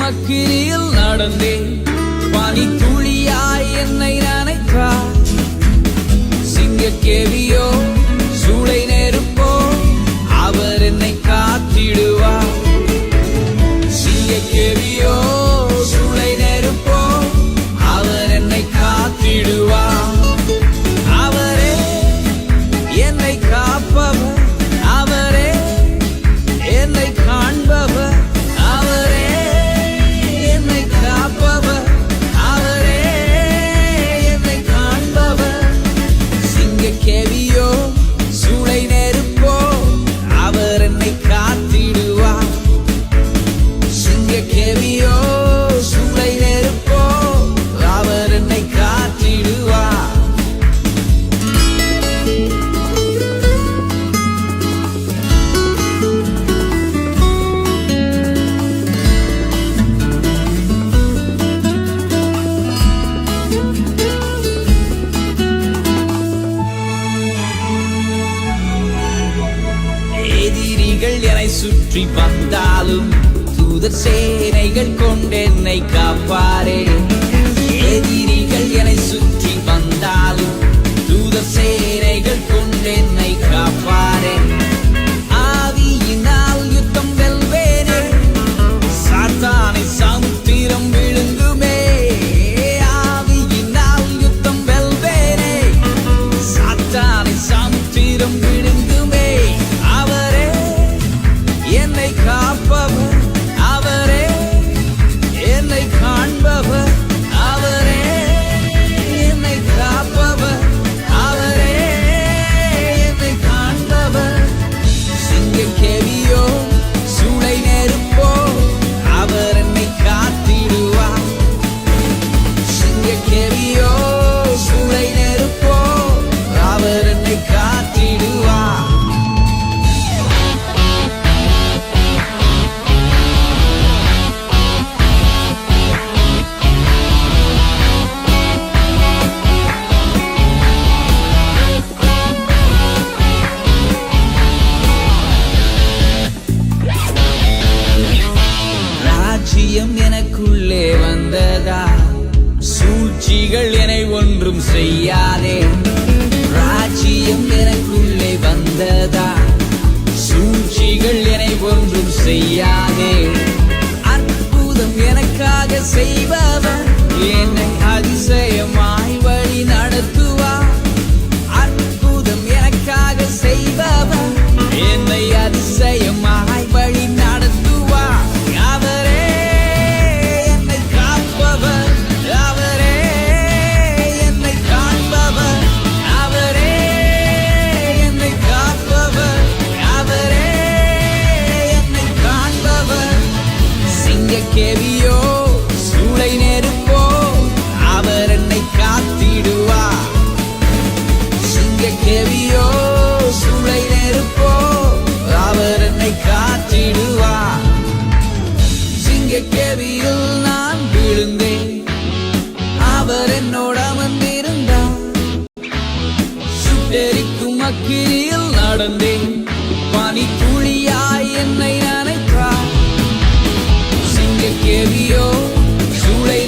அக்கினியில் நடந்தேன். பனி துளியாய் என்னை நனைத்தார். சிங்கக்கேவியோ சூளை நெருப்போ அவர் என்னை காத்திடுவார். சிங்கக்கேவியோ சூளை நெருப்போ அவர் என்னை காத்திடுவார். அவரே என்னை காப்பவர், அவரே என்னை காண்பவர், அவரே என்னை காப்பவர், அவரே என்னை காண்பவர். சிங்கக்கேவியோ சூளை நெருப்போ அவர் என்னை காத்திடுவார். சிங்கக்கேவியோ சூளை நெருப்போ அவர் என்னை காத்திடுவார். எதிரிகள் என்னை சுற்றி வந்தாலும் தூதர் சேனைகள் கொண்டென்னை காப்பாரே. எதிரிகள் என்னை சுற்றி வந்தாலும் தூதர் சேனைகள் கொண்டென்னை காப்பாரே. ஆவியினால் யுத்தம் வெல்வேனே, சாத்தானை சமுத்திரம் விழுங்குமே. ஆவியினால் யுத்தம் வெல்வேனே, சாத்தானை சமுத்திரம் விழுங்குமே. அவரே என்னை காப்பவர், அவரே என்னை காண்பவர், அவரே என்னை காப்பவர், அவரே என்னை காண்பவர். சிங்கக்கேவியோ சூளை நெருப்போ அவர் என்னை காத்திடுவார். சிங்கக்கேவியோ சூளை நெருப்போ அவர் என்னை காத்திடுவார். ராஜ்யம் எனக்குள்ளே வந்ததா, சூழ்ச்சிகள் என்னை ஒன்றும் செய்யாதே. ராஜ்யம் எனக்குள்ளே வந்ததா, சூழ்ச்சிகள் என்னை ஒன்றும் செய்யாதே. அற்புதம் எனக்காக செய்பவர் என்னை அதிசயமாய் வழி நடத்துவார். அற்புதம் எனக்காக செய்பவர் என்னை அதிசயமாய் வழி நடத்துவார். அவரே என்னை காப்பவர், அவரே என்னை காண்பவர், அவரே என்னை காப்பவர், அவரே என்னை காண்பவர். சிங்கக்கேவியோ சூளை நெருப்போ அவர் என்னை காத்திடுவார். சிங்கக்கேவியோ சூளை நெருப்போ அவர் என்னை காத்திடுவார். சிங்கக்கேவியில் நான் விழுந்தேன், அவர் என்னோட அமர்ந்திருந்தார். சுட்டெரிக்கும் அக்கினியில் நடந்தேன், பனி துளியாய் என்னை நனைத்தார். சிங்கக்கேவியோ சூளை